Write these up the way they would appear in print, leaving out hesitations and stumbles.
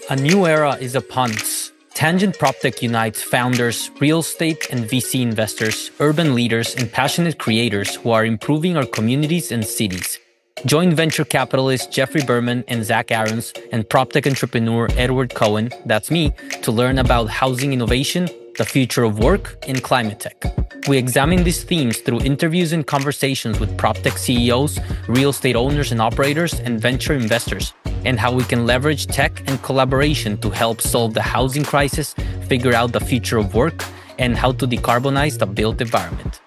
A new era is upon us. Tangent PropTech unites founders, real estate and VC investors, urban leaders, and passionate creators who are improving our communities and cities. Join venture capitalist Jeffrey Berman and Zach Aarons and PropTech entrepreneur Edward Cohen, that's me, to learn about housing innovation, the future of work, and climate tech. We examine these themes through interviews and conversations with PropTech CEOs, real estate owners and operators, and venture investors, and how we can leverage tech and collaboration to help solve the housing crisis, figure out the future of work, and how to decarbonize the built environment.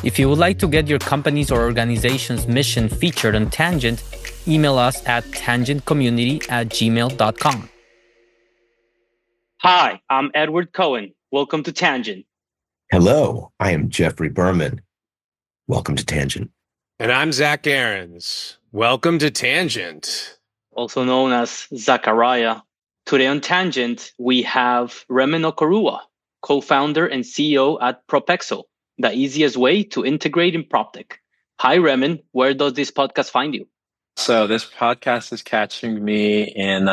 If you would like to get your company's or organization's mission featured on Tangent, email us at tangentcommunity@gmail.com. Hi, I'm Edward Cohen. Welcome to Tangent. Hello, I am Jeffrey Berman. Welcome to Tangent. And I'm Zach Aarons. Welcome to Tangent. Also known as Zachariah. Today on Tangent, we have Remen Okorua, co-founder and CEO at Propexo, the easiest way to integrate in PropTech. Hi, Remen. Where does this podcast find you? So this podcast is catching me in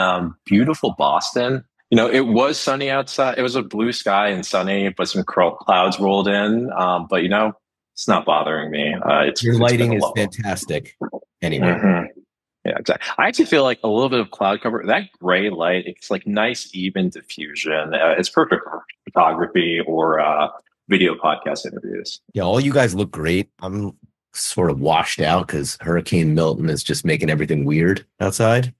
beautiful Boston. You know, it was sunny outside. It was a blue sky and sunny, but some clouds rolled in. But, you know, it's not bothering me. Your lighting is fantastic anyway. Mm-hmm. Yeah, exactly. I actually feel like a little bit of cloud cover, that gray light, it's like nice, even diffusion. It's perfect for photography or video podcast interviews. Yeah, all you guys look great. I'm sort of washed out because Hurricane Milton is just making everything weird outside.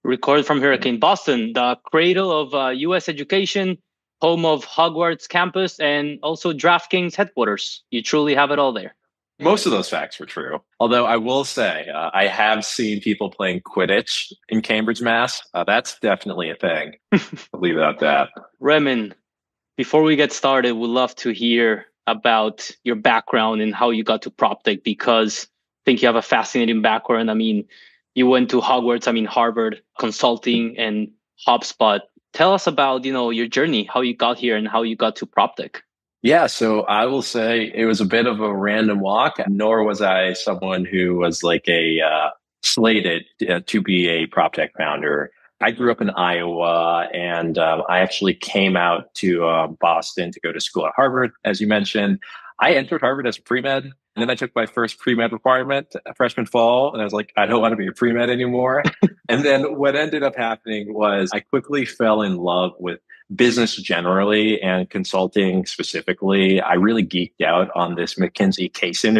Record from Hurricane Boston, the cradle of U.S. education, home of Hogwarts campus, and also DraftKings headquarters. You truly have it all there. Most of those facts were true. Although I will say, I have seen people playing Quidditch in Cambridge, Mass. That's definitely a thing. I'll leave it at that. Remen, before we get started, we'd love to hear about your background and how you got to PropTech, because I think you have a fascinating background. I mean, you went to Hogwarts, Harvard Consulting and HubSpot. Tell us about, your journey, how you got here and how you got to PropTech. Yeah, so I will say it was a bit of a random walk, nor was I someone who was like slated to be a PropTech founder. I grew up in Iowa, and I actually came out to Boston to go to school at Harvard, as you mentioned. I entered Harvard as a pre-med, and then I took my first pre-med requirement freshman fall, and I was like, I don't want to be a pre-med anymore. And then what ended up happening was I quickly fell in love with business generally and consulting specifically. I really geeked out on this McKinsey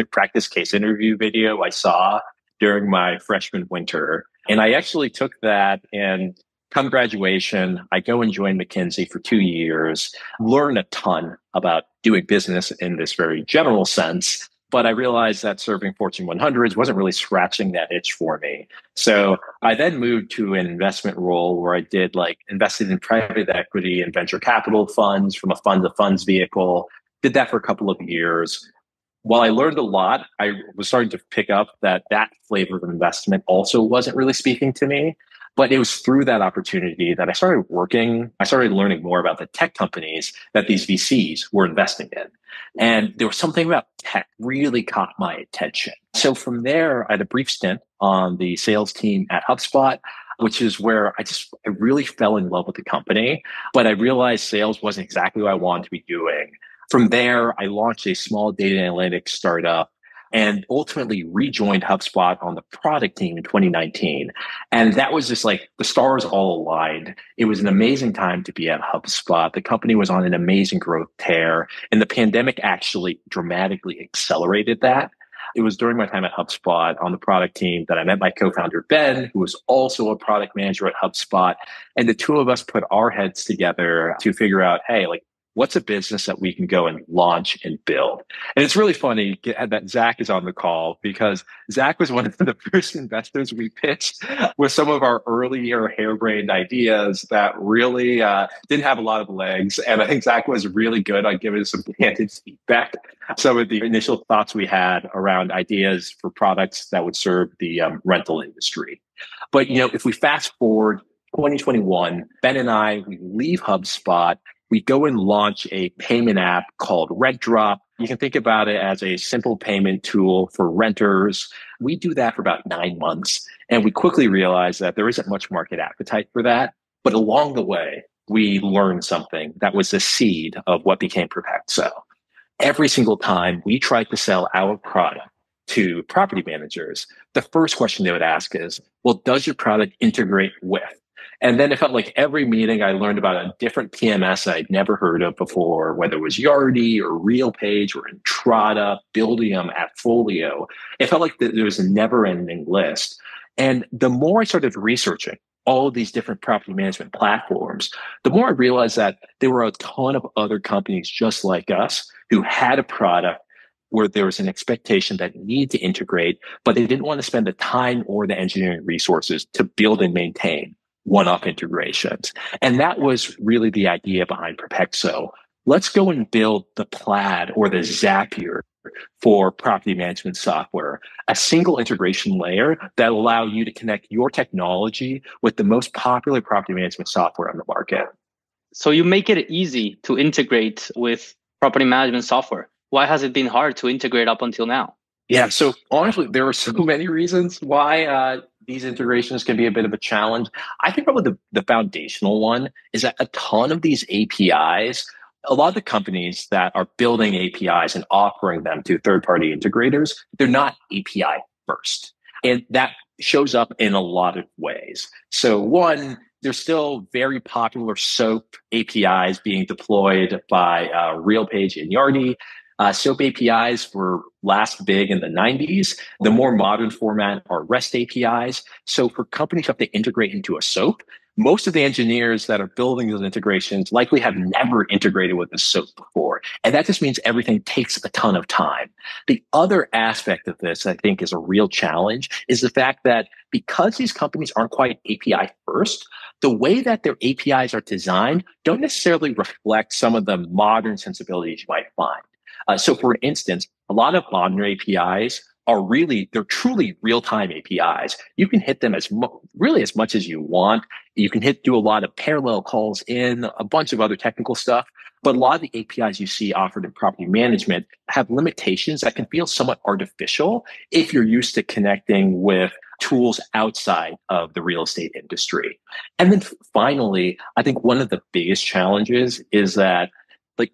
practice case interview video I saw during my freshman winter. And I actually took that, and come graduation, I go and join McKinsey for 2 years, learn a ton about doing business in this very general sense. But I realized that serving Fortune 100s wasn't really scratching that itch for me. So I then moved to an investment role where I invested in private equity and venture capital funds from a fund of funds vehicle. Did that for a couple of years. While I learned a lot, I was starting to pick up that flavor of investment also wasn't really speaking to me. But it was through that opportunity that I started learning more about the tech companies that these VCs were investing in. And there was something about tech really caught my attention. So from there, I had a brief stint on the sales team at HubSpot, which is where I really fell in love with the company. But I realized sales wasn't exactly what I wanted to be doing. From there, I launched a small data analytics startup and ultimately rejoined HubSpot on the product team in 2019. And that was just like the stars all aligned. It was an amazing time to be at HubSpot. The company was on an amazing growth tear, and the pandemic actually dramatically accelerated that. It was during my time at HubSpot on the product team that I met my co-founder, Ben, who was also a product manager at HubSpot. And the two of us put our heads together to figure out, hey, what's a business that we can go and launch and build? And it's really funny that Zach is on the call, because Zach was one of the first investors we pitched with some of our earlier harebrained ideas that really didn't have a lot of legs. And I think Zach was really good on giving us some candid feedback. Some of the initial thoughts we had around ideas for products that would serve the rental industry. But, if we fast forward 2021, Ben and we leave HubSpot. We go and launch a payment app called RentDrop. You can think about it as a simple payment tool for renters. We do that for about 9 months, and we quickly realized that there isn't much market appetite for that. But along the way, we learned something that was the seed of what became Perpexo. Every single time we tried to sell our product to property managers, the first question they would ask is, well, does your product integrate with? And then it felt like every meeting I learned about a different PMS I'd never heard of before, whether it was Yardi or RealPage or Entrata, Buildium, Appfolio. It felt like there was a never-ending list. And the more I started researching all of these different property management platforms, the more I realized that there were a ton of other companies just like us who had a product where there was an expectation that needed to integrate, but they didn't want to spend the time or the engineering resources to build and maintain one-off integrations. And that was really the idea behind Perpexo. Let's go and build the Plaid or the Zapier for property management software, a single integration layer that allow you to connect your technology with the most popular property management software on the market. So you make it easy to integrate with property management software. Why has it been hard to integrate up until now? Yeah, so honestly, there are so many reasons why these integrations can be a bit of a challenge. I think probably the foundational one is that a ton of these APIs, a lot of the companies that are building APIs and offering them to third-party integrators, they're not API first. And that shows up in a lot of ways. So one, there's still very popular SOAP APIs being deployed by RealPage and Yardi. SOAP APIs were last big in the 90s. The more modern format are REST APIs. So for companies who have to integrate into a SOAP, most of the engineers that are building those integrations likely have never integrated with a SOAP before. And that just means everything takes a ton of time. The other aspect of this, I think, is a real challenge, is the fact that because these companies aren't quite API first, the way that their APIs are designed don't necessarily reflect some of the modern sensibilities you might find. So for instance, a lot of modern APIs they're truly real-time APIs. You can hit them really as much as you want. You can do a lot of parallel calls in, a bunch of other technical stuff. But a lot of the APIs you see offered in property management have limitations that can feel somewhat artificial if you're used to connecting with tools outside of the real estate industry. And then finally, I think one of the biggest challenges is that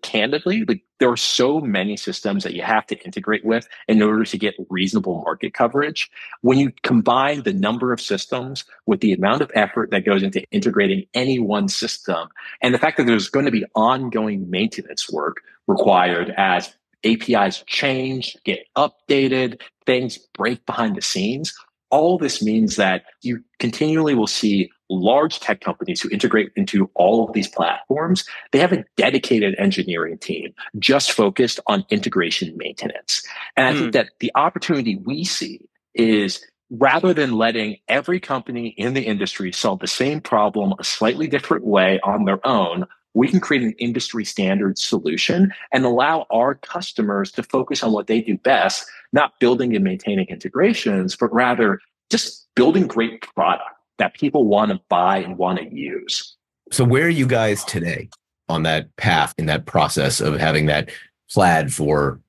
candidly, there are so many systems that you have to integrate with in order to get reasonable market coverage. When you combine the number of systems with the amount of effort that goes into integrating any one system, and the fact that there's going to be ongoing maintenance work required as APIs change, get updated, things break behind the scenes, all this means that you continually will see large tech companies who integrate into all of these platforms. They have a dedicated engineering team just focused on integration maintenance. And I think that the opportunity we see is rather than letting every company in the industry solve the same problem a slightly different way on their own, we can create an industry standard solution and allow our customers to focus on what they do best, not building and maintaining integrations, but rather just building great product that people want to buy and want to use. So where are you guys today on that path, in that process of having that Plaid for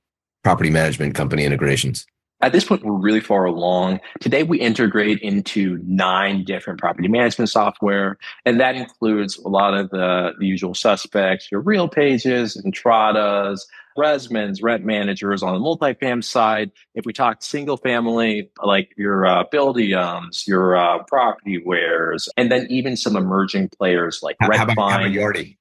property management company integrations? At this point, we're really far along. Today, we integrate into 9 different property management software, and that includes a lot of the usual suspects, your RealPages, Entradas, Resmans, rent managers on the multifam side. If we talk single family, like your Buildiums, your Propertywares, and then even some emerging players like Redfine. How about Yardi?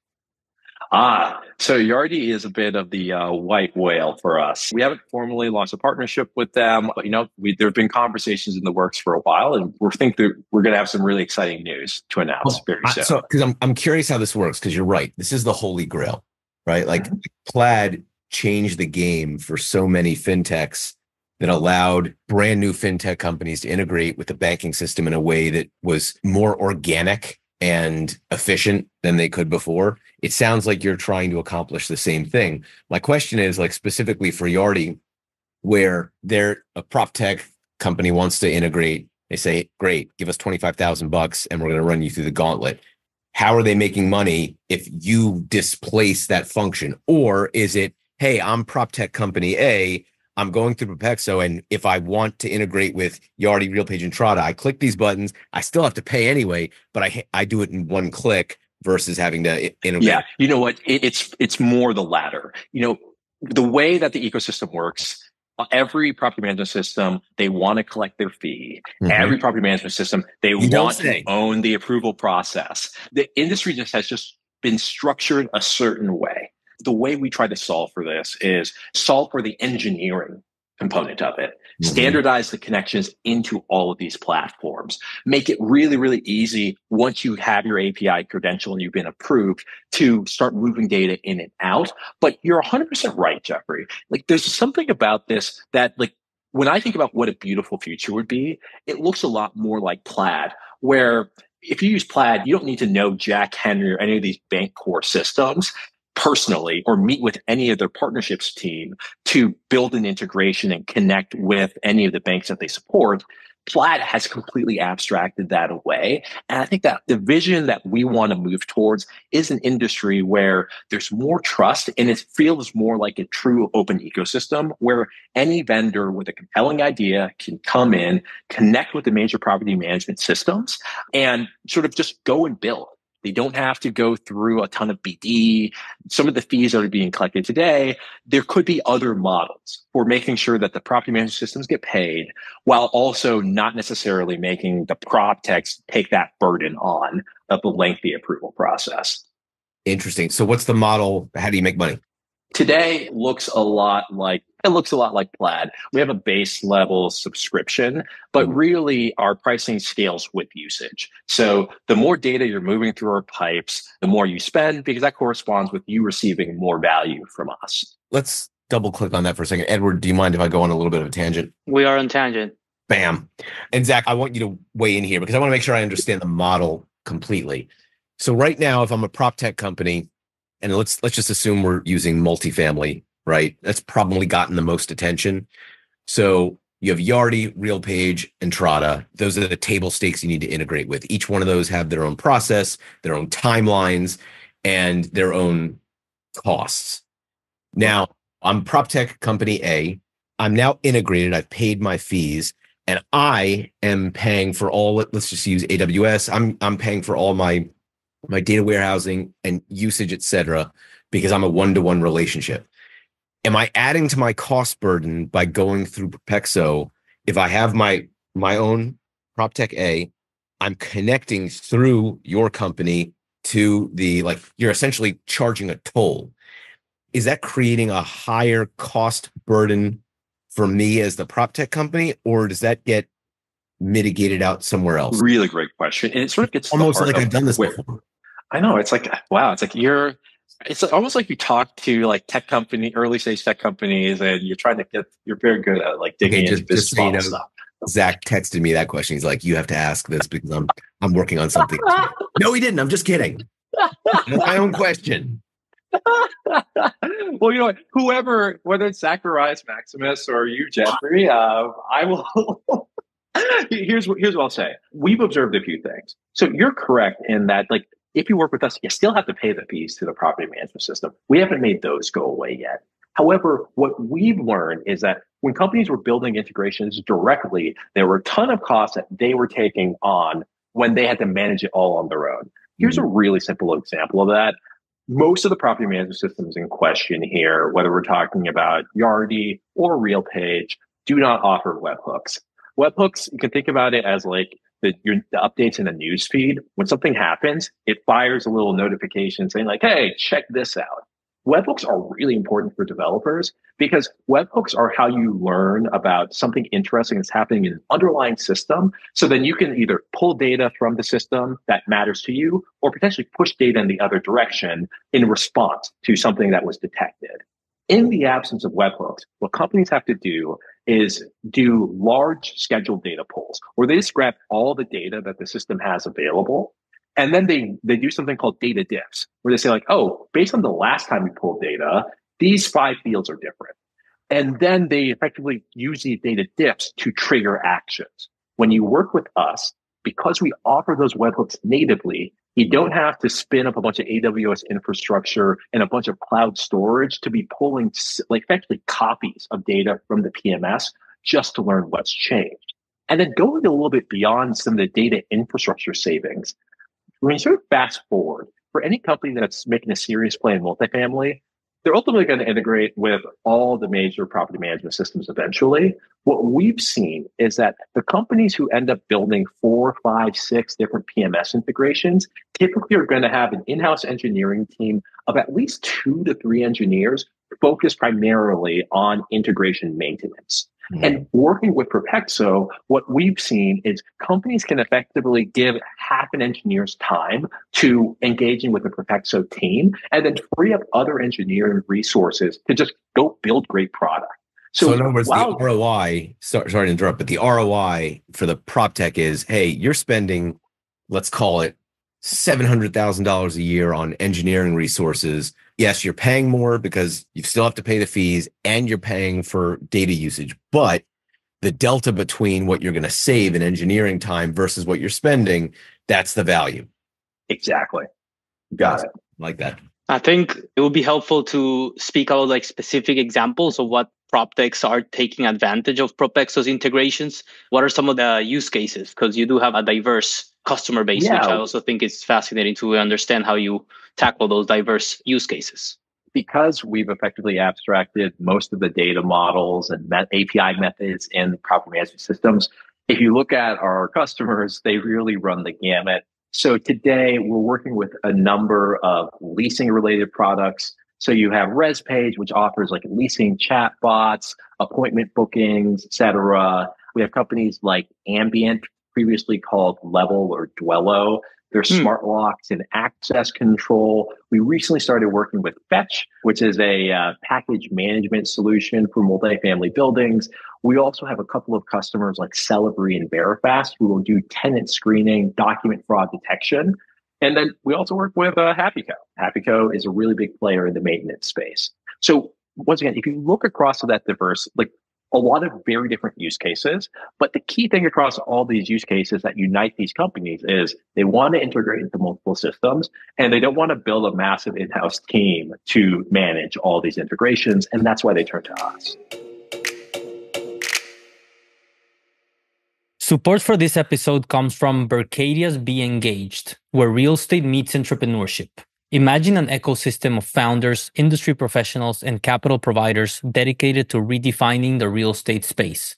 So Yardi is a bit of the white whale for us. We haven't formally launched a partnership with them, but there have been conversations in the works for a while, and we think that we're going to have some really exciting news to announce very soon. So, because I'm curious how this works, because you're right, this is the holy grail, right? Like Plaid changed the game for so many fintechs that allowed brand new fintech companies to integrate with the banking system in a way that was more organic and efficient than they could before. It sounds like you're trying to accomplish the same thing. My question is, specifically for Yardi, where they're a prop tech company wants to integrate, they say, great, give us $25,000 and we're going to run you through the gauntlet. How are they making money if you displace that function? Or is it, hey, I'm prop tech company A, I'm going through Perpexo, and if I want to integrate with Yardi, RealPage, and Trada, I click these buttons. I still have to pay anyway, but I do it in one click versus having to integrate. Yeah, you know what? It's more the latter. The way that the ecosystem works, every property management system, they want to collect their fee. Mhm. Every property management system, they want to own the approval process. The industry has just been structured a certain way. The way we try to solve for this is solve for the engineering component of it, standardize the connections into all of these platforms, make it really, really easy once you have your API credential and you've been approved to start moving data in and out. But you're 100% right, Jeffrey. Like, there's something about this that, like, when I think about what a beautiful future would be, it looks a lot more like Plaid, where if you use Plaid, you don't need to know Jack Henry or any of these bank core systems personally or meet with any of their partnerships team to build an integration and connect with any of the banks that they support. Plaid has completely abstracted that away. And I think that the vision that we want to move towards is an industry where there's more trust and it feels more like a true open ecosystem where any vendor with a compelling idea can come in, connect with the major property management systems, and sort of just go and build. They don't have to go through a ton of BD. Some of the fees that are being collected today, there could be other models for making sure that the property management systems get paid while also not necessarily making the prop techs take that burden on of the lengthy approval process. Interesting. So what's the model? How do you make money? Today looks a lot like Plaid. We have a base level subscription, but really our pricing scales with usage. So the more data you're moving through our pipes, the more you spend, because that corresponds with you receiving more value from us. Let's double click on that for a second. Edward, do you mind if I go on a little bit of a tangent? We are on tangent. Bam. And Zach, I want you to weigh in here because I want to make sure I understand the model completely. So right now, if I'm a prop tech company, and let's just assume we're using multifamily, right? That's probably gotten the most attention. So you have Yardi, RealPage, and Trada. Those are the table stakes you need to integrate with. Each one of those have their own process, their own timelines, and their own costs. Now, I'm prop tech company A. I'm now integrated. I've paid my fees, and I am paying for all. Let's just use AWS. I'm paying for all my data warehousing and usage, et cetera, because I'm a one-to-one relationship. Am I adding to my cost burden by going through Perpexo? If I have my own PropTech A, I'm connecting through your company to you're essentially charging a toll. Is that creating a higher cost burden for me as the PropTech company, or does that get mitigated out somewhere else? Really great question. And it sort of gets almost like I've done this before. I know. It's like, wow. It's like it's almost like you talk to like early stage tech companies, and you're trying to you're very good at like digging into business model stuff. Zach texted me that question. He's like, you have to ask this because I'm working on something. No, he didn't. I'm just kidding. My own question. Well, you know, whoever, whether it's Zacharias Maximus or you, Jeffrey, I will. Here's what I'll say. We've observed a few things. So you're correct in that, like, if you work with us, you still have to pay the fees to the property management system. We haven't made those go away yet. However, what we've learned is that when companies were building integrations directly, there were a ton of costs that they were taking on when they had to manage it all on their own. Here's a really simple example of that. Most of the property management systems in question here, whether we're talking about Yardi or RealPage, do not offer webhooks. Webhooks, you can think about it as like the updates in the news feed. When something happens, it fires a little notification saying like, hey, check this out. Webhooks are really important for developers because webhooks are how you learn about something interesting that's happening in an underlying system. So then you can either pull data from the system that matters to you or potentially push data in the other direction in response to something that was detected. In the absence of webhooks, what companies have to do is do large scheduled data pulls where they just grab all the data that the system has available. And then they do something called data diffs where they say like, oh, based on the last time we pulled data, these 5 fields are different. And then they effectively use these data diffs to trigger actions. When you work with us, because we offer those webhooks natively, you don't have to spin up a bunch of AWS infrastructure and a bunch of cloud storage to be pulling like effectively copies of data from the PMS just to learn what's changed. And then going a little bit beyond some of the data infrastructure savings, when you sort of fast forward, for any company that's making a serious play in multifamily, they're ultimately going to integrate with all the major property management systems eventually. What we've seen is that the companies who end up building 4, 5, 6 different PMS integrations typically are going to have an in-house engineering team of at least 2 to 3 engineers focused primarily on integration maintenance. Mm-hmm. And working with Propexo, what we've seen is companies can effectively give half an engineer's time to engaging with the Propexo team and then free up other engineering resources to just go build great product. So in other words, the ROI, sorry to interrupt, but the ROI for the prop tech is, hey, you're spending, let's call it $700,000 a year on engineering resources. Yes, you're paying more because you still have to pay the fees and you're paying for data usage, but the delta between what you're going to save in engineering time versus what you're spending, that's the value. Exactly. Got it. Like that. I think it would be helpful to speak about like specific examples of what prop techs are taking advantage of Propexo's integrations. What are some of the use cases? Because you do have a diverse customer base, which I also think is fascinating to understand how you tackle those diverse use cases. Because we've effectively abstracted most of the data models and API methods in property management systems, if you look at our customers, they really run the gamut. So today we're working with a number of leasing related products. So you have ResPage, which offers like leasing chatbots, appointment bookings, et cetera. We have companies like Ambient, previously called Level or Dwello. There's smart locks and access control. We recently started working with Fetch, which is a package management solution for multifamily buildings. We also have a couple of customers like Celebri and Verifast who will do tenant screening, document fraud detection. And then we also work with HappyCo. HappyCo is a really big player in the maintenance space. So once again, if you look across to that diverse, like a lot of very different use cases, but the key thing across all these use cases that unite these companies is they want to integrate into multiple systems and they don't want to build a massive in-house team to manage all these integrations. And that's why they turn to us. Support for this episode comes from Berkadia's Be Engaged, where real estate meets entrepreneurship. Imagine an ecosystem of founders, industry professionals, and capital providers dedicated to redefining the real estate space.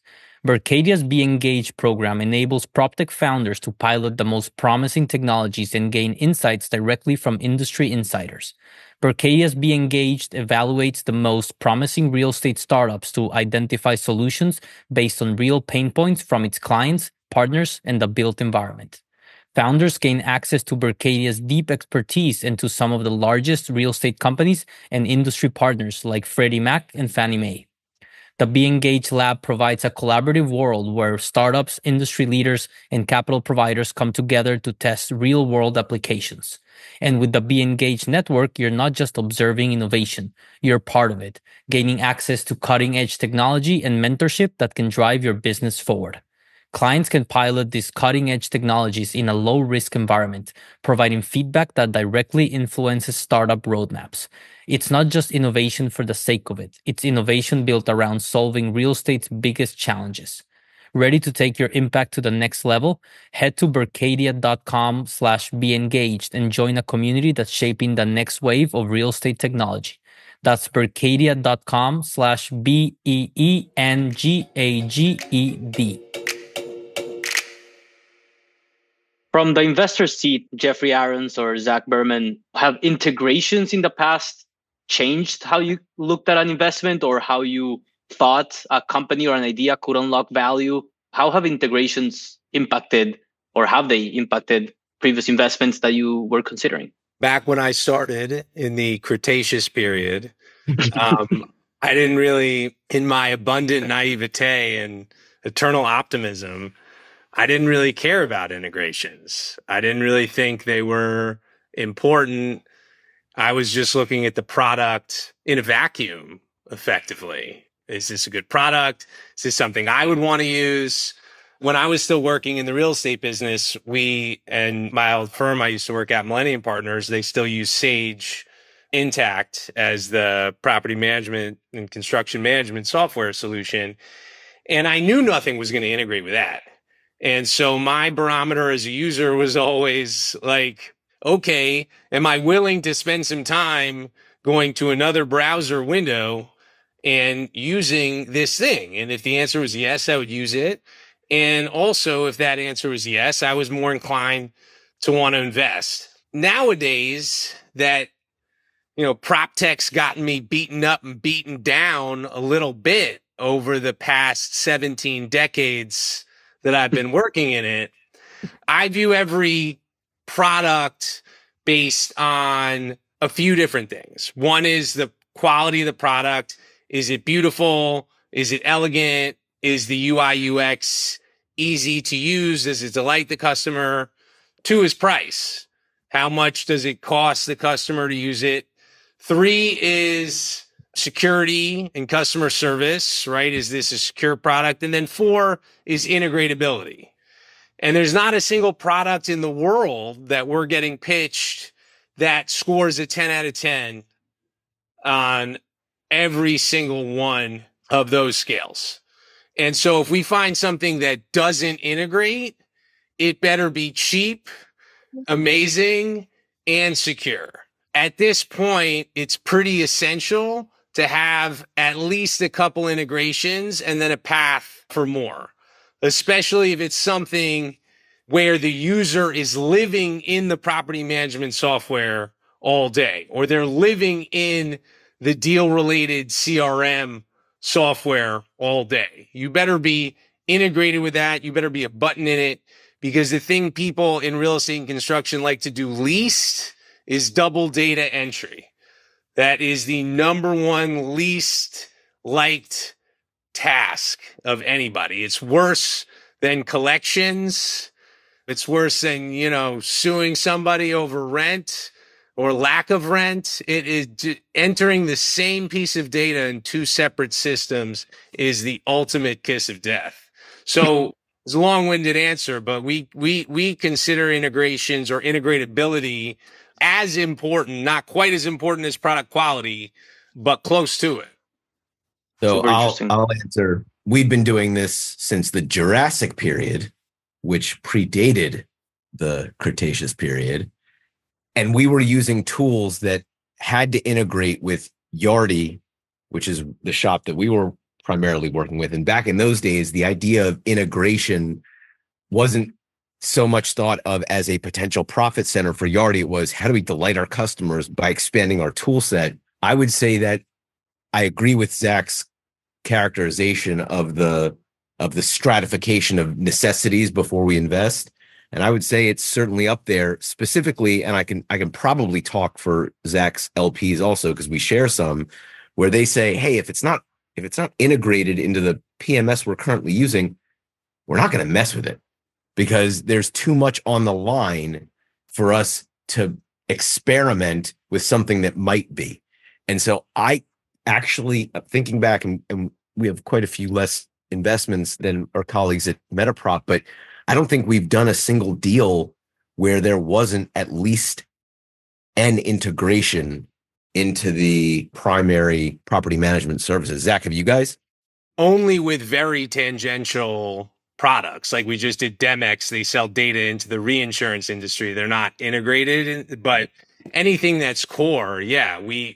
Berkadia's Be Engaged program enables PropTech founders to pilot the most promising technologies and gain insights directly from industry insiders. Berkadia's Be Engaged evaluates the most promising real estate startups to identify solutions based on real pain points from its clients, partners, and the built environment. Founders gain access to Berkadia's deep expertise and to some of the largest real estate companies and industry partners like Freddie Mac and Fannie Mae. The Be Engaged Lab provides a collaborative world where startups, industry leaders, and capital providers come together to test real-world applications. And with the Be Engaged network, you're not just observing innovation, you're part of it, gaining access to cutting-edge technology and mentorship that can drive your business forward. Clients can pilot these cutting-edge technologies in a low-risk environment, providing feedback that directly influences startup roadmaps. It's not just innovation for the sake of it. It's innovation built around solving real estate's biggest challenges. Ready to take your impact to the next level? Head to berkadia.com/beengaged and join a community that's shaping the next wave of real estate technology. That's berkadia.com/BEENGAGED. From the investor seat, Jeffrey Aarons or Zach Berman, have integrations in the past changed how you looked at an investment or how you thought a company or an idea could unlock value? How have integrations impacted or have they impacted previous investments that you were considering? Back when I started in the Cretaceous period, I didn't really, in my abundant naivete and eternal optimism, I didn't really care about integrations. I didn't really think they were important. I was just looking at the product in a vacuum, effectively. Is this a good product? Is this something I would want to use? when I was still working in the real estate business, we and my old firm I used to work at, Millennium Partners, they still use Sage Intacct as the property management and construction management software solution. And I knew nothing was going to integrate with that. And so my barometer as a user was always like, okay, am I willing to spend some time going to another browser window and using this thing? And if the answer was yes, I would use it. And also, if that answer was yes, I was more inclined to want to invest. Nowadays, that, prop tech's gotten me beaten up and beaten down a little bit over the past 17 decades that I've been working in it. I view every product based on a few different things. One is the quality of the product. Is it beautiful? Is it elegant? Is the UI UX easy to use? Does it delight the customer? 2 is price. How much does it cost the customer to use it? 3 is security and customer service, right? Is this a secure product? And then 4 is integratability. And there's not a single product in the world that we're getting pitched that scores a 10 out of 10 on every single one of those scales. And so if we find something that doesn't integrate, it better be cheap, amazing, and secure. At this point, it's pretty essential to have at least a couple integrations and then a path for more, especially if it's something where the user is living in the property management software all day, or they're living in the deal-related CRM software all day. You better be integrated with that. You better be a button in it, because the thing people in real estate and construction like to do least is double data entry. That is the number one least liked task of anybody. It's worse than collections. It's worse than, suing somebody over rent or lack of rent. It is entering the same piece of data in 2 separate systems is the ultimate kiss of death. So it's a long-winded answer, but we consider integrations or integratability as important, not quite as important as product quality, but close to it. So I'll answer. We've been doing this since the Jurassic period, which predated the Cretaceous period. And we were using tools that had to integrate with Yardi, which is the shop that we were primarily working with. And back in those days, the idea of integration wasn't so much thought of as a potential profit center for Yardi. It was, how do we delight our customers by expanding our tool set? I would say that I agree with Zach's characterization of the stratification of necessities before we invest. And I would say it's certainly up there specifically. And I can probably talk for Zach's LPs also, because we share some where they say, hey, if it's not integrated into the PMS we're currently using, we're not going to mess with it, because there's too much on the line for us to experiment with something that might be. And so I actually, thinking back, and we have quite a few less investments than our colleagues at Metaprop, but I don't think we've done a single deal where there wasn't at least an integration into the primary property management services. Zach, have you guys? Only with very tangential products. Like we just did Demex, they sell data into the reinsurance industry. They're not integrated, but anything that's core, if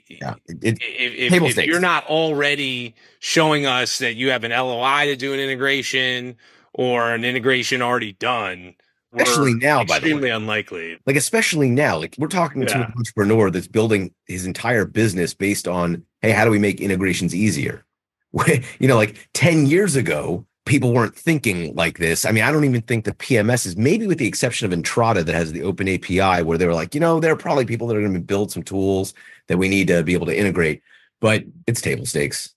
you're not already showing us that you have an LOI to do an integration or an integration already done, especially now, by the way, extremely unlikely. Like especially now, like we're talking to an entrepreneur that's building his entire business based on, hey, how do we make integrations easier? Like 10 years ago, people weren't thinking like this. I mean, I don't even think the PMS is, maybe with the exception of Entrata that has the open API, where they were like, there are probably people that are going to build some tools that we need to be able to integrate, but it's table stakes.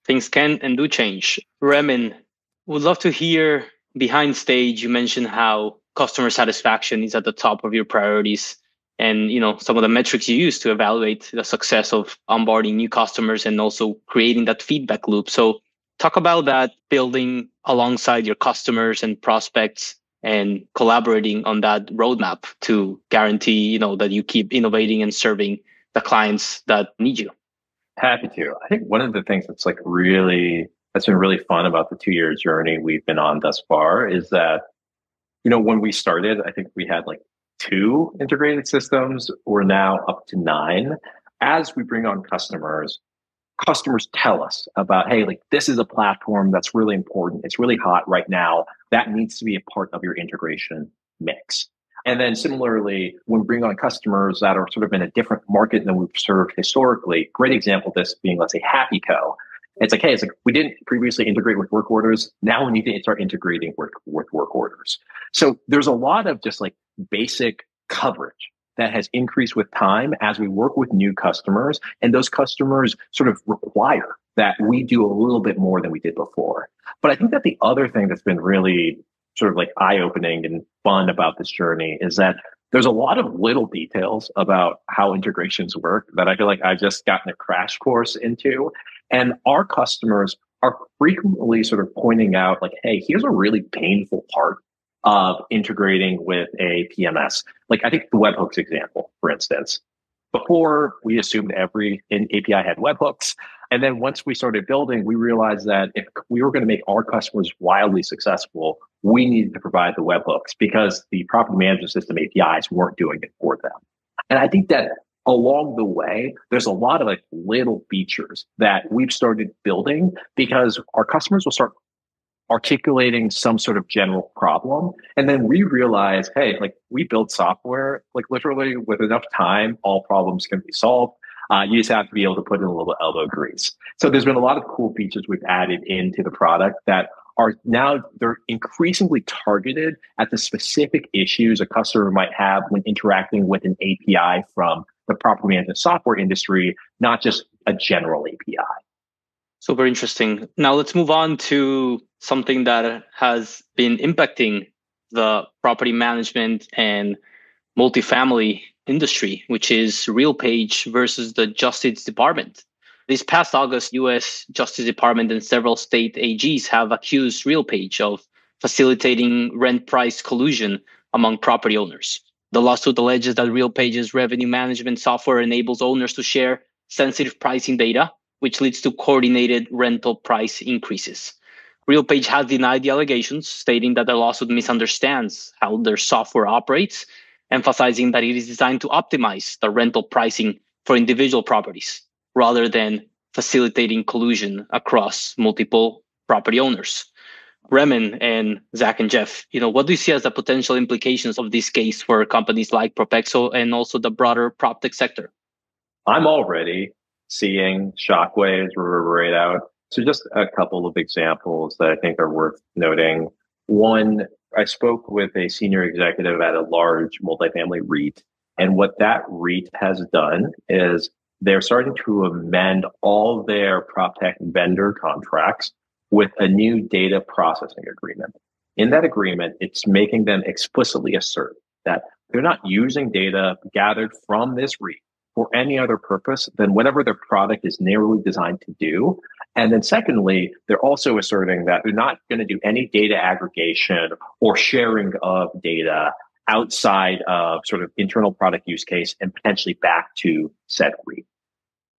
Things can and do change. Remin, would love to hear behind stage. You mentioned how customer satisfaction is at the top of your priorities, and some of the metrics you use to evaluate the success of onboarding new customers and also creating that feedback loop. So talk about that, building alongside your customers and prospects and collaborating on that roadmap to guarantee, that you keep innovating and serving the clients that need you? Happy to. I think one of the things that's been really fun about the 2-year journey we've been on thus far is that, when we started, I think we had 2 integrated systems. We're now up to 9. As we bring on customers tell us about, hey, this is a platform that's really important. It's really hot right now. That needs to be a part of your integration mix. And then similarly, when we bring on customers that are sort of in a different market than we've served historically, great example of this being, let's say, HappyCo. It's we didn't previously integrate with work orders. Now we need to start integrating with work orders. So there's a lot of just basic coverage that has increased with time as we work with new customers. And those customers sort of require that we do a little bit more than we did before. But I think that the other thing that's been really sort of eye-opening and fun about this journey is that there's a lot of little details about how integrations work that I feel like I've just gotten a crash course into. And our customers are frequently sort of pointing out hey, here's a really painful part of integrating with a PMS. I think the webhooks example, for instance. Before, we assumed every API had webhooks. And then once we started building, we realized that if we were going to make our customers wildly successful, we needed to provide the webhooks because the property management system APIs weren't doing it for them. And I think that along the way, there's a lot of little features that we've started building because our customers will start articulating some sort of general problem. And then we realize, hey, we build software, literally with enough time, all problems can be solved. You just have to be able to put in a little elbow grease. So there's been a lot of cool features we've added into the product that are now, they're increasingly targeted at the specific issues a customer might have when interacting with an API from the property management software industry, not just a general API. Super interesting. Now let's move on to something that has been impacting the property management and multifamily industry, which is RealPage versus the Justice Department. This past August, U.S. Justice Department and several state AGs have accused RealPage of facilitating rent price collusion among property owners. The lawsuit alleges that RealPage's revenue management software enables owners to share sensitive pricing data, which leads to coordinated rental price increases. RealPage has denied the allegations, stating that the lawsuit misunderstands how their software operates, emphasizing that it is designed to optimize the rental pricing for individual properties, rather than facilitating collusion across multiple property owners. Remen and Zach and Jeff, what do you see as the potential implications of this case for companies like Propexo and also the broader PropTech sector? I'm already seeing shockwaves reverberate out. So just a couple of examples that I think are worth noting. One, I spoke with a senior executive at a large multifamily REIT, and what that REIT has done is they're starting to amend all their PropTech vendor contracts with a new data processing agreement. In that agreement, it's making them explicitly assert that they're not using data gathered from this REIT for any other purpose than whatever their product is narrowly designed to do. And then secondly, they're also asserting that they're not going to do any data aggregation or sharing of data outside of sort of internal product use case and potentially back to said REIT.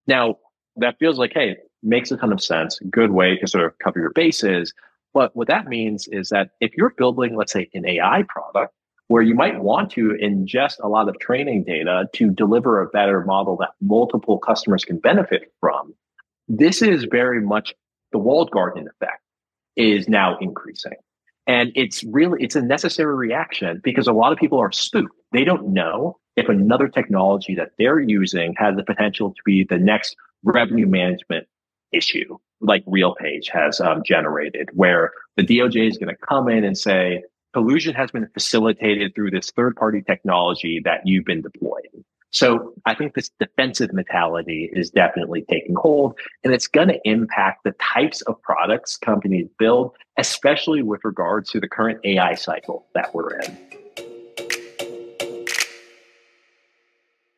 Now, that feels like, hey, makes a ton of sense, good way to sort of cover your bases. But what that means is that if you're building, let's say, an AI product, where you might want to ingest a lot of training data to deliver a better model that multiple customers can benefit from, this is very much the walled garden effect is now increasing. And it's a necessary reaction because a lot of people are spooked. They don't know if another technology that they're using has the potential to be the next revenue management issue like RealPage has generated, where the DOJ is going to come in and say, collusion has been facilitated through this third-party technology that you've been deploying. So I think this defensive mentality is definitely taking hold, and it's going to impact the types of products companies build, especially with regards to the current AI cycle that we're in.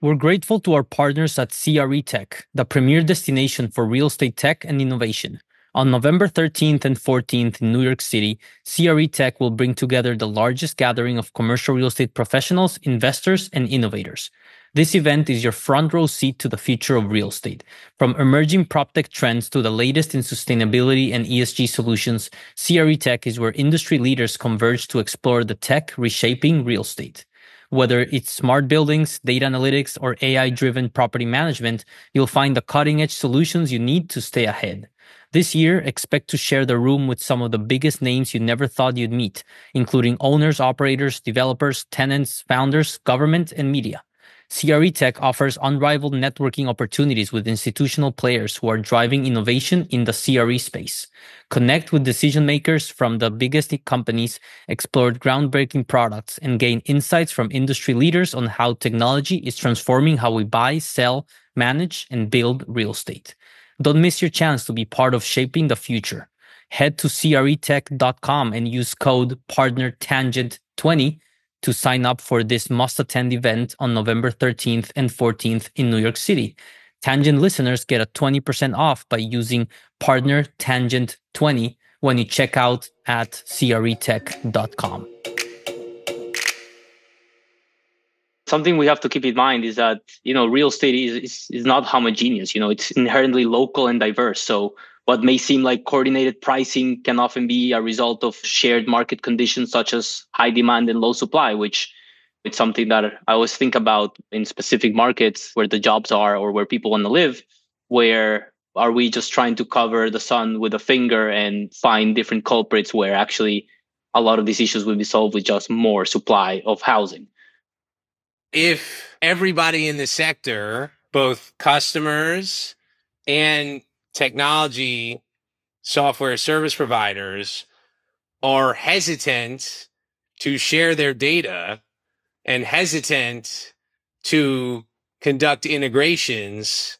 We're grateful to our partners at CRE Tech, the premier destination for real estate tech and innovation. On November 13th and 14th in New York City, CRE Tech will bring together the largest gathering of commercial real estate professionals, investors, and innovators. This event is your front row seat to the future of real estate. From emerging proptech trends to the latest in sustainability and ESG solutions, CRE Tech is where industry leaders converge to explore the tech reshaping real estate. Whether it's smart buildings, data analytics, or AI-driven property management, you'll find the cutting-edge solutions you need to stay ahead. This year, expect to share the room with some of the biggest names you never thought you'd meet, including owners, operators, developers, tenants, founders, government, and media. CRE Tech offers unrivaled networking opportunities with institutional players who are driving innovation in the CRE space. Connect with decision makers from the biggest companies, explore groundbreaking products, and gain insights from industry leaders on how technology is transforming how we buy, sell, manage, and build real estate. Don't miss your chance to be part of shaping the future. Head to cretech.com and use code PARTNERTANGENT20 to sign up for this must-attend event on November 13th and 14th in New York City. Tangent listeners get a 20% off by using PARTNERTANGENT20 when you check out at cretech.com. Something we have to keep in mind is that, real estate is not homogeneous. It's inherently local and diverse. So what may seem like coordinated pricing can often be a result of shared market conditions such as high demand and low supply, which it's something that I always think about in specific markets where the jobs are or where people want to live. Where are we just trying to cover the sun with a finger and find different culprits where actually a lot of these issues will be solved with just more supply of housing? If everybody in the sector, both customers and technology software service providers, are hesitant to share their data and hesitant to conduct integrations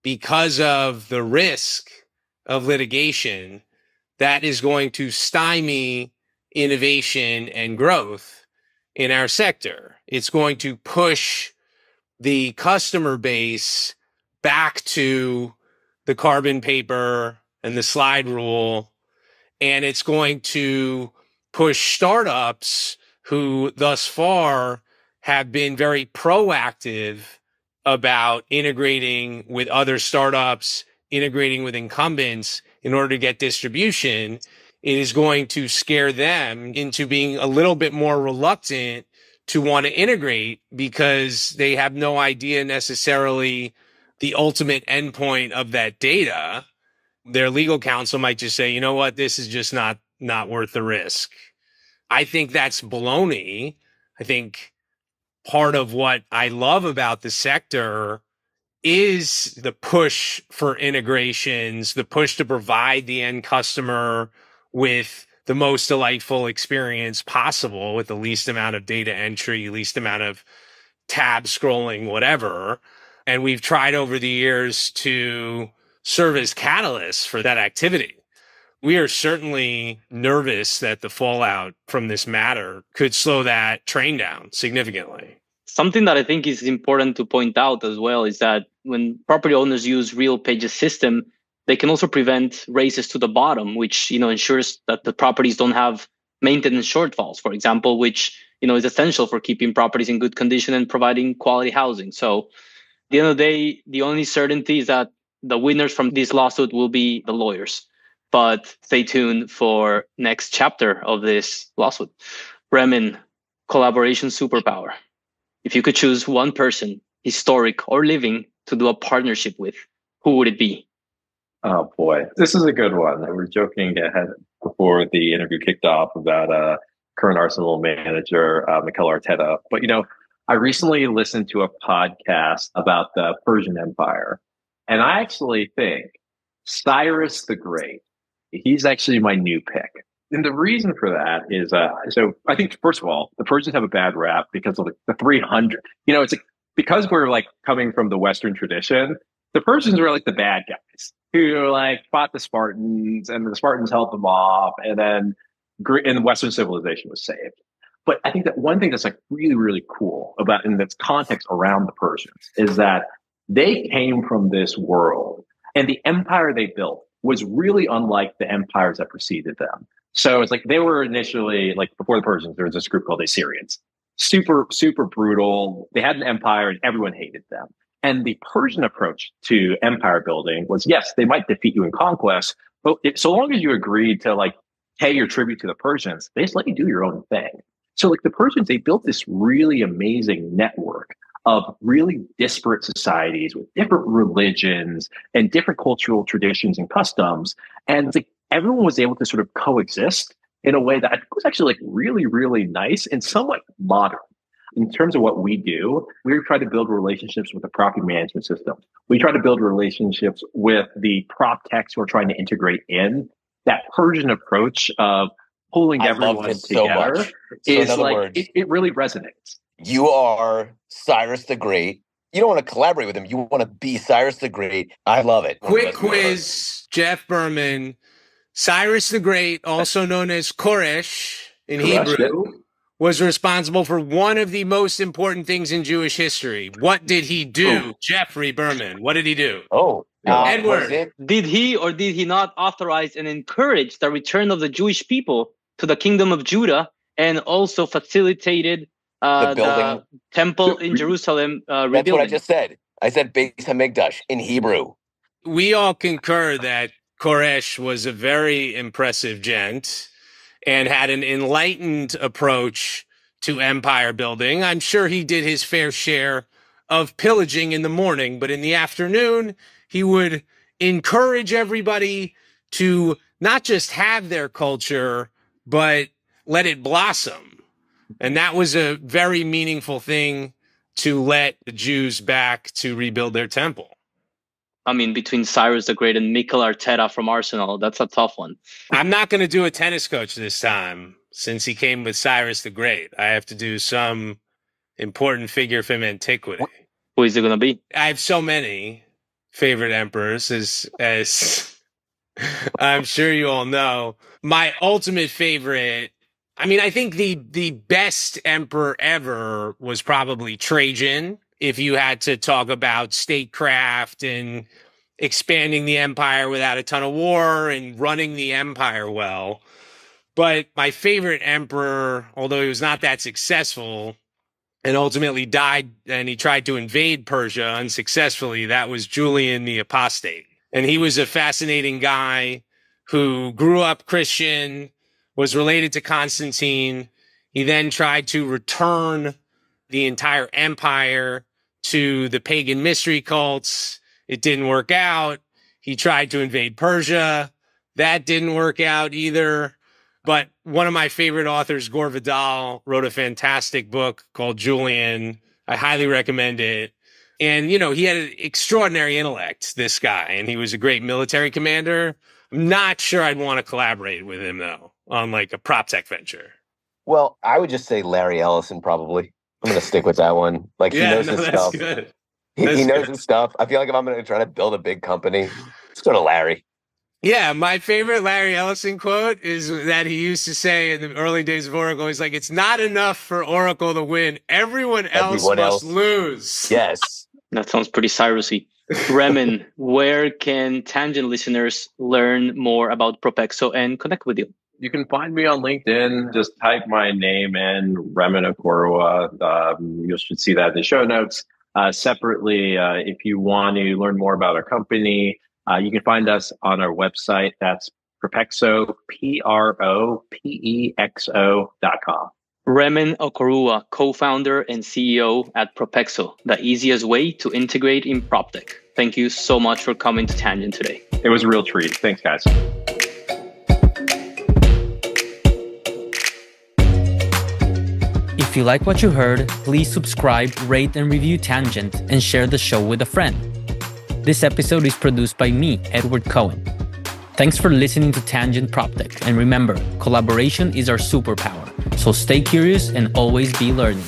because of the risk of litigation, that is going to stymie innovation and growth in our sector. It's going to push the customer base back to the carbon paper and the slide rule, and it's going to push startups who thus far have been very proactive about integrating with other startups, integrating with incumbents in order to get distribution. It is going to scare them into being a little bit more reluctant to want to integrate because they have no idea necessarily the ultimate endpoint of that data. Their legal counsel might just say, you know what, this is just not worth the risk. I think that's baloney. I think part of what I love about the sector is the push for integrations, the push to provide the end customer with the most delightful experience possible with the least amount of data entry, least amount of tab scrolling, whatever. And we've tried over the years to serve as catalysts for that activity. We are certainly nervous that the fallout from this matter could slow that train down significantly. Something that I think is important to point out as well is that when property owners use RealPage's system, they can also prevent races to the bottom, which ensures that the properties don't have maintenance shortfalls, for example, which is essential for keeping properties in good condition and providing quality housing. So at the end of the day, the only certainty is that the winners from this lawsuit will be the lawyers. But stay tuned for next chapter of this lawsuit. Remin, collaboration superpower. If you could choose one person, historic or living, to do a partnership with, who would it be? Oh boy, this is a good one. I was joking ahead before the interview kicked off about current Arsenal manager Mikel Arteta. But I recently listened to a podcast about the Persian Empire, and I actually think Cyrus the Great, he's actually my new pick. And the reason for that is, so I think, first of all, the Persians have a bad rap because of the 300. It's because we're coming from the Western tradition, the Persians were the bad guys who fought the Spartans, and the Spartans held them off, and then and Western civilization was saved. But I think that one thing that's really, really cool about, in this context around the Persians, is that they came from this world, and the empire they built was really unlike the empires that preceded them. So it's like they were initially, like before the Persians, there was this group called the Assyrians. Super, super brutal. They had an empire and everyone hated them. And the Persian approach to empire building was, yes, they might defeat you in conquest, but so long as you agreed to like pay your tribute to the Persians, they just let you do your own thing. So like the Persians, they built this really amazing network of really disparate societies with different religions and different cultural traditions and customs. And like everyone was able to sort of coexist in a way that I think was actually like really, really nice and somewhat modern. In terms of what we do, we try to build relationships with the property management system. We try to build relationships with the prop techs who are trying to integrate in. That Persian approach of pulling everyone together is like, it really resonates. You are Cyrus the Great. You don't want to collaborate with him. You want to be Cyrus the Great. I love it. Quick quiz, Jeff Berman. Cyrus the Great, also known as Koresh in Hebrew, was responsible for one of the most important things in Jewish history. What did he do, Jeffrey Berman? What did he do? Edward. Did he or did he not authorize and encourage the return of the Jewish people to the kingdom of Judah, and also facilitated the temple in Jerusalem rebuilding? That's what I just said. I said Beis Hamikdash in Hebrew. We all concur that Koresh was a very impressive gent and had an enlightened approach to empire building. I'm sure he did his fair share of pillaging in the morning, but in the afternoon, he would encourage everybody to not just have their culture, but let it blossom. And that was a very meaningful thing to let the Jews back to rebuild their temple. I mean, between Cyrus the Great and Mikel Arteta from Arsenal, that's a tough one. I'm not going to do a tennis coach this time, since he came with Cyrus the Great. I have to do some important figure from antiquity. Who is it going to be? I have so many favorite emperors, as I'm sure you all know. My ultimate favorite, I mean, I think the best emperor ever was probably Trajan. If you had to talk about statecraft and expanding the empire without a ton of war and running the empire well. But my favorite emperor, although he was not that successful and ultimately died and he tried to invade Persia unsuccessfully, that was Julian the Apostate. And he was a fascinating guy who grew up Christian, was related to Constantine. He then tried to return the entire empire to the pagan mystery cults. It didn't work out. He tried to invade Persia. That didn't work out either. But one of my favorite authors, Gore Vidal, wrote a fantastic book called Julian. I highly recommend it. And, you know, he had an extraordinary intellect, this guy, and he was a great military commander. I'm not sure I'd want to collaborate with him, though, on like a prop tech venture. Well, I would just say Larry Ellison, probably. I'm going to stick with that one. Like, he knows his stuff. Good. He knows his stuff. I feel like if I'm going to try to build a big company, let's go to Larry. Yeah, my favorite Larry Ellison quote is that he used to say in the early days of Oracle, he's like, it's not enough for Oracle to win. Everyone else must lose. Yes. That sounds pretty Cyrus-y. Remen, where can Tangent listeners learn more about Propexo and connect with you? You can find me on LinkedIn. Just type my name in, Remen Okorua. You should see that in the show notes. Separately, if you want to learn more about our company, you can find us on our website. That's Propexo, PROPEXO.com. Remen Okorua, co-founder and CEO at Propexo, the easiest way to integrate in PropTech. Thank you so much for coming to Tangent today. It was a real treat. Thanks, guys. If you like what you heard, please subscribe, rate, and review Tangent, and share the show with a friend. This episode is produced by me, Edward Cohen. Thanks for listening to Tangent PropTech, and remember, collaboration is our superpower, so stay curious and always be learning.